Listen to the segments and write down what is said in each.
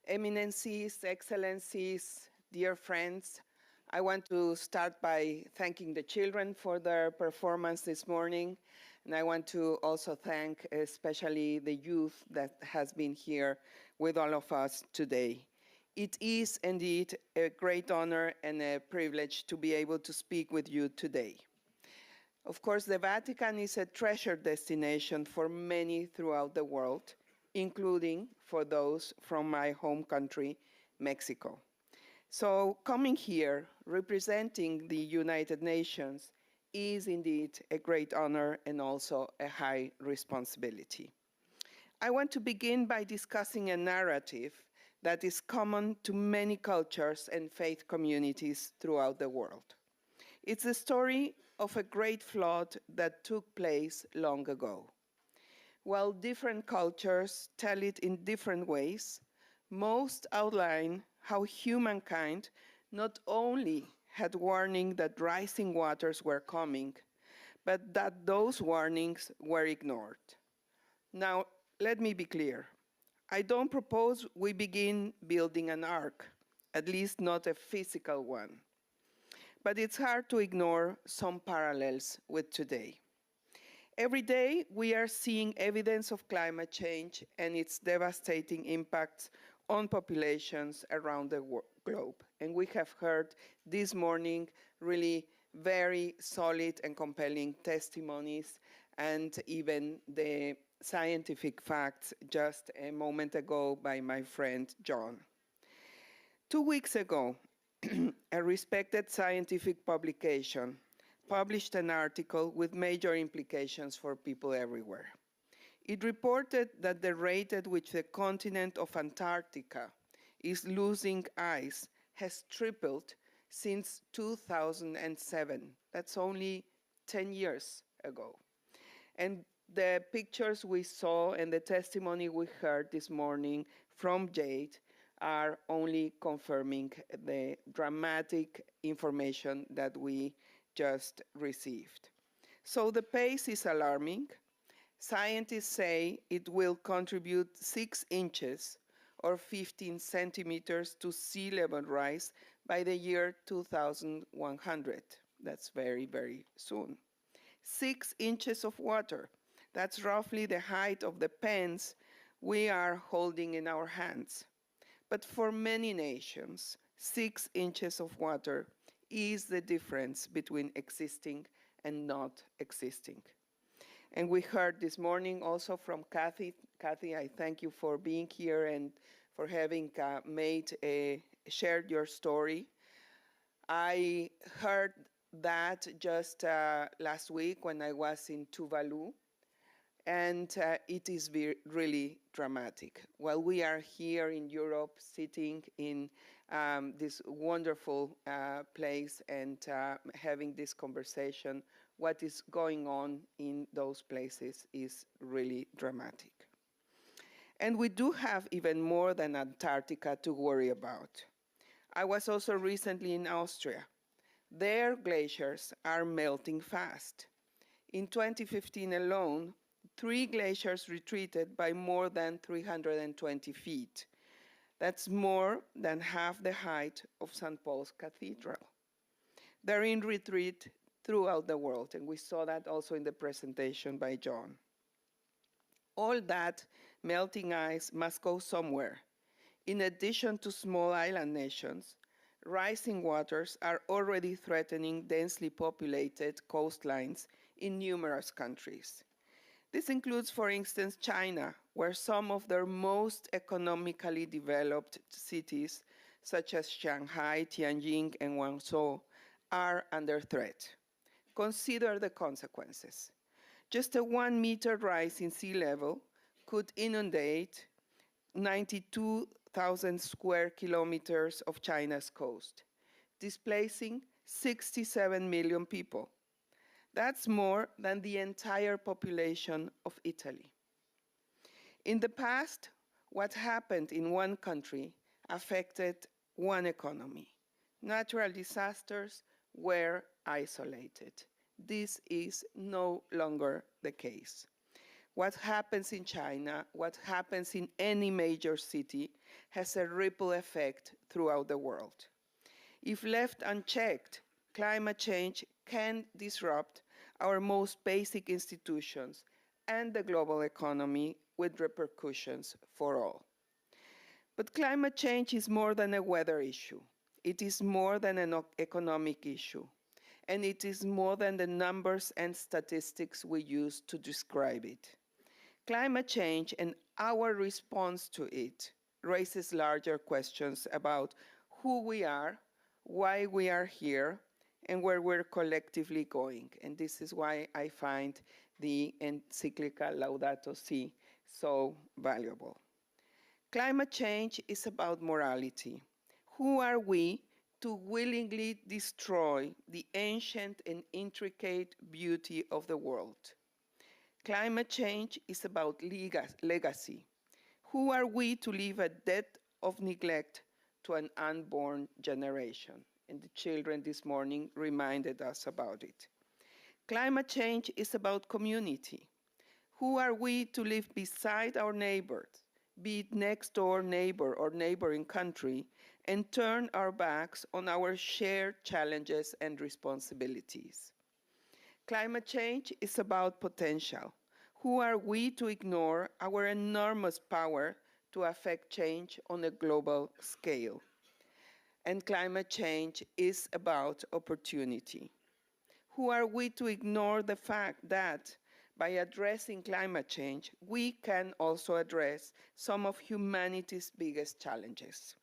Eminencies, Excellencies, dear friends, I want to start by thanking the children for their performance this morning. And I want to also thank especially the youth that has been here with all of us today. It is indeed a great honor and a privilege to be able to speak with you today. Of course, the Vatican is a treasured destination for many throughout the world, including for those from my home country, Mexico. So coming here, representing the United Nations, is indeed a great honor and also a high responsibility. I want to begin by discussing a narrative that is common to many cultures and faith communities throughout the world. It's the story of a great flood that took place long ago. While different cultures tell it in different ways, most outline how humankind not only had warning that rising waters were coming, but that those warnings were ignored. Now, let me be clear. I don't propose we begin building an ark, at least not a physical one. But it's hard to ignore some parallels with today. Every day, we are seeing evidence of climate change and its devastating impacts on populations around the globe. And we have heard this morning really very solid and compelling testimonies and even the scientific facts just a moment ago by my friend John. 2 weeks ago, a respected scientific publication published an article with major implications for people everywhere. It reported that the rate at which the continent of Antarctica is losing ice has tripled since 2007. That's only 10 years ago. And the pictures we saw and the testimony we heard this morning from Jade are only confirming the dramatic information that we just received. So the pace is alarming. Scientists say it will contribute 6 inches or 15 centimeters to sea level rise by the year 2100. That's very, very soon. 6 inches of water. That's roughly the height of the pens we are holding in our hands. But for many nations, 6 inches of water is the difference between existing and not existing. And we heard this morning also from Kathy. Kathy, I thank you for being here and for having shared your story. I heard that just last week when I was in Tuvalu, and it is really dramatic. While we are here in Europe sitting in this wonderful place and having this conversation, what is going on in those places is really dramatic. And we do have even more than Antarctica to worry about. I was also recently in Austria. Their glaciers are melting fast. In 2015 alone, 3 glaciers retreated by more than 320 feet. That's more than half the height of St. Paul's Cathedral. They're in retreat throughout the world, and we saw that also in the presentation by John. All that melting ice must go somewhere. In addition to small island nations, rising waters are already threatening densely populated coastlines in numerous countries. This includes, for instance, China, where some of their most economically developed cities, such as Shanghai, Tianjin, and Guangzhou, are under threat. Consider the consequences. Just a 1 meter rise in sea level could inundate 92,000 square kilometers of China's coast, displacing 67 million people. That's more than the entire population of Italy. In the past, what happened in one country affected one economy. Natural disasters were isolated. This is no longer the case. What happens in China, what happens in any major city, has a ripple effect throughout the world. If left unchecked, climate change can disrupt our most basic institutions and the global economy with repercussions for all. But climate change is more than a weather issue. It is more than an economic issue. And it is more than the numbers and statistics we use to describe it. Climate change and our response to it raises larger questions about who we are, why we are here, and where we're collectively going. And this is why I find the encyclical Laudato Si so valuable. Climate change is about morality. Who are we to willingly destroy the ancient and intricate beauty of the world? Climate change is about legacy. Who are we to leave a debt of neglect to an unborn generation? And the children this morning reminded us about it. Climate change is about community. Who are we to live beside our neighbors, be it next door neighbor or neighboring country, and turn our backs on our shared challenges and responsibilities? Climate change is about potential. Who are we to ignore our enormous power to affect change on a global scale? And climate change is about opportunity. Who are we to ignore the fact that by addressing climate change, we can also address some of humanity's biggest challenges?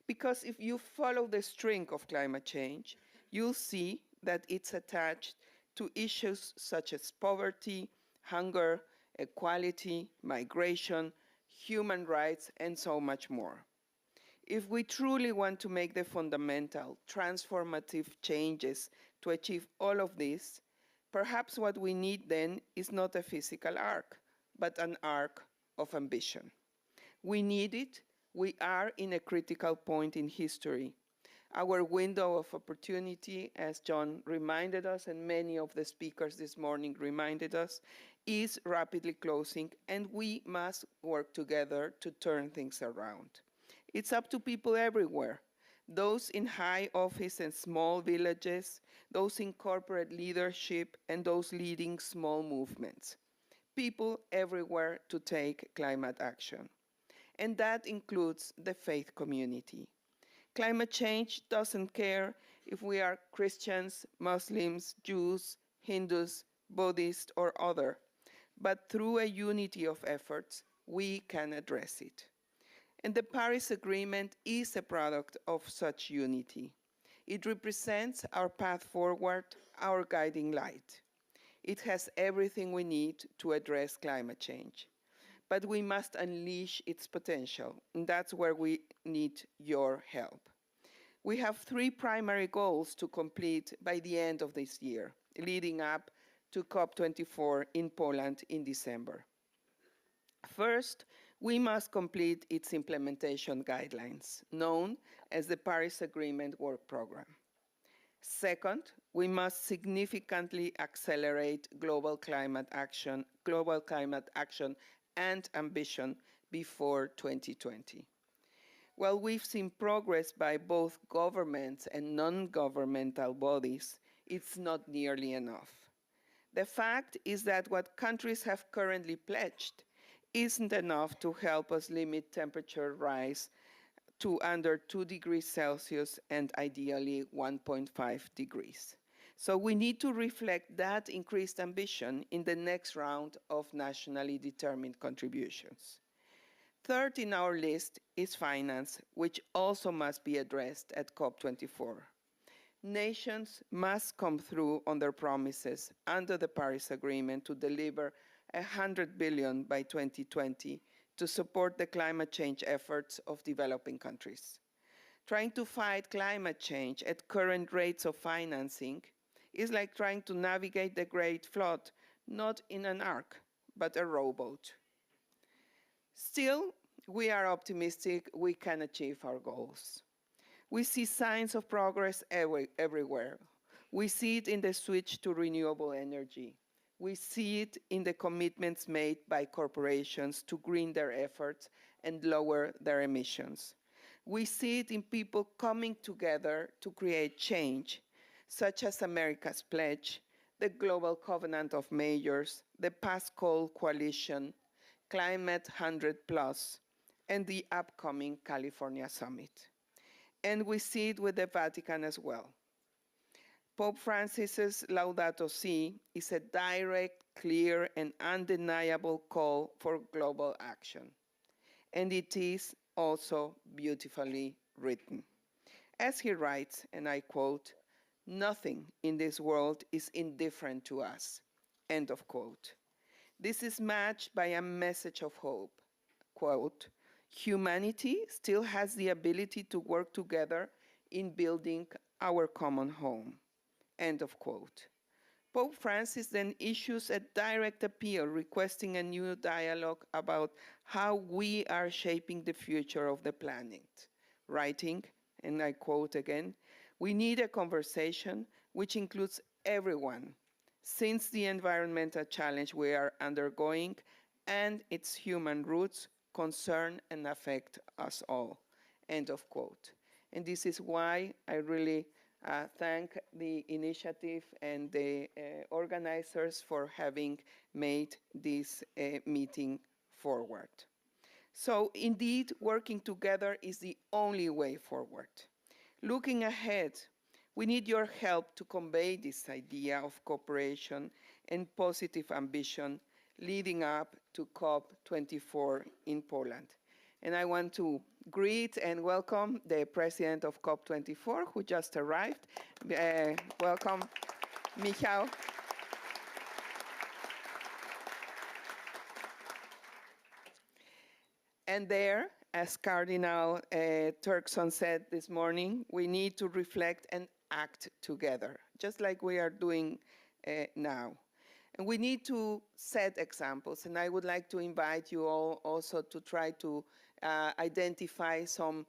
Because if you follow the string of climate change, you'll see that it's attached to issues such as poverty, hunger, equality, migration, human rights, and so much more. If we truly want to make the fundamental, transformative changes to achieve all of this, perhaps what we need then is not a physical arc, but an arc of ambition. We need it. We are in a critical point in history. Our window of opportunity, as John reminded us, and many of the speakers this morning reminded us, is rapidly closing, and we must work together to turn things around. It's up to people everywhere, those in high office and small villages, those in corporate leadership, and those leading small movements. People everywhere to take climate action. And that includes the faith community. Climate change doesn't care if we are Christians, Muslims, Jews, Hindus, Buddhists, or other, but through a unity of efforts, we can address it. And the Paris Agreement is a product of such unity. It represents our path forward, our guiding light. It has everything we need to address climate change. But we must unleash its potential, and that's where we need your help. We have three primary goals to complete by the end of this year, leading up to COP24 in Poland in December. First, we must complete its implementation guidelines, known as the Paris Agreement Work Program. Second, we must significantly accelerate global climate action and ambition before 2020. While we've seen progress by both governments and non-governmental bodies, it's not nearly enough. The fact is that what countries have currently pledged isn't enough to help us limit temperature rise to under 2 degrees Celsius and ideally 1.5 degrees. So we need to reflect that increased ambition in the next round of nationally determined contributions. Third in our list is finance, which also must be addressed at COP24. Nations must come through on their promises under the Paris Agreement to deliver $100 billion by 2020 to support the climate change efforts of developing countries. Trying to fight climate change at current rates of financing is like trying to navigate the Great Flood, not in an ark, but a rowboat. Still, we are optimistic we can achieve our goals. We see signs of progress everywhere. We see it in the switch to renewable energy. We see it in the commitments made by corporations to green their efforts and lower their emissions. We see it in people coming together to create change, such as America's Pledge, the Global Covenant of Mayors, the Pass Coal Coalition, Climate 100 Plus, and the upcoming California Summit. And we see it with the Vatican as well. Pope Francis's Laudato Si is a direct, clear, and undeniable call for global action. And it is also beautifully written. As he writes, and I quote, "Nothing in this world is indifferent to us," end of quote. This is matched by a message of hope. Quote, "Humanity still has the ability to work together in building our common home," end of quote. Pope Francis then issues a direct appeal requesting a new dialogue about how we are shaping the future of the planet, writing, and I quote again, "We need a conversation which includes everyone, since the environmental challenge we are undergoing and its human roots concern and affect us all," end of quote. And this is why I really thank the initiative and the organizers for having made this meeting forward. So indeed, working together is the only way forward. Looking ahead, we need your help to convey this idea of cooperation and positive ambition leading up to COP24 in Poland. And I want to greet and welcome the president of COP24, who just arrived. Welcome, Michał. And there, as Cardinal Turkson said this morning, we need to reflect and act together, just like we are doing now. And we need to set examples, and I would like to invite you all also to try to identify some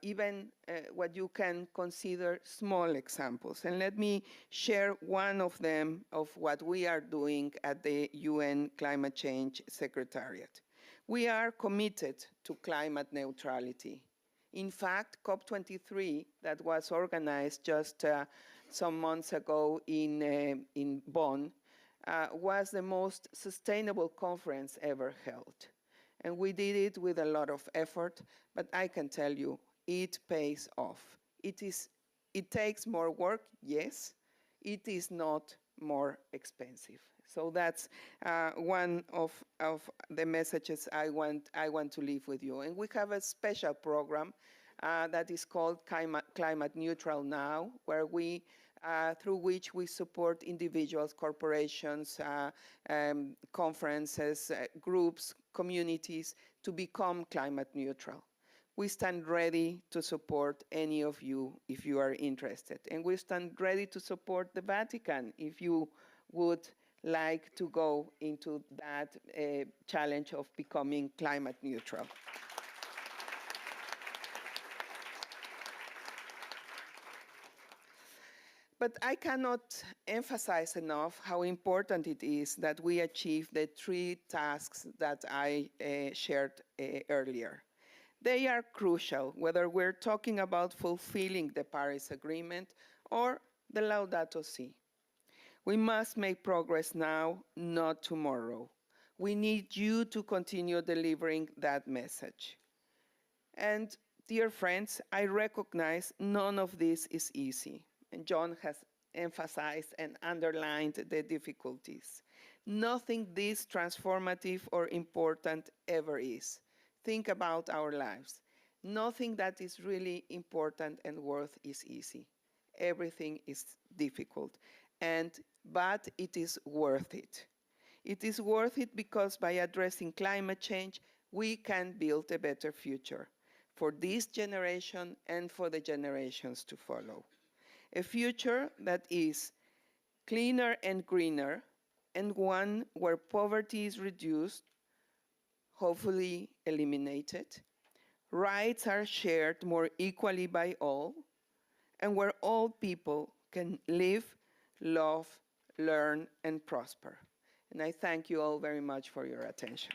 even what you can consider small examples. And let me share one of them of what we are doing at the UN Climate Change Secretariat. We are committed to climate neutrality. In fact, COP23, that was organized just some months ago in Bonn, was the most sustainable conference ever held. And we did it with a lot of effort, but I can tell you, it pays off. It takes more work, yes. It is not more expensive. So that's one of the messages I want to leave with you. And we have a special program that is called Climate Neutral Now, where through which we support individuals, corporations, conferences, groups, communities to become climate neutral. We stand ready to support any of you if you are interested. And we stand ready to support the Vatican if you would like to go into that challenge of becoming climate neutral. But I cannot emphasize enough how important it is that we achieve the three tasks that I shared earlier. They are crucial, whether we're talking about fulfilling the Paris Agreement or the Laudato Si. We must make progress now, not tomorrow. We need you to continue delivering that message. And dear friends, I recognize none of this is easy. And John has emphasized and underlined the difficulties. Nothing this transformative or important ever is. Think about our lives. Nothing that is really important and worth is easy. Everything is difficult. But it is worth it. It is worth it because by addressing climate change, we can build a better future for this generation and for the generations to follow. A future that is cleaner and greener, and one where poverty is reduced, hopefully eliminated, rights are shared more equally by all, and where all people can live, love, learn, and prosper. And I thank you all very much for your attention.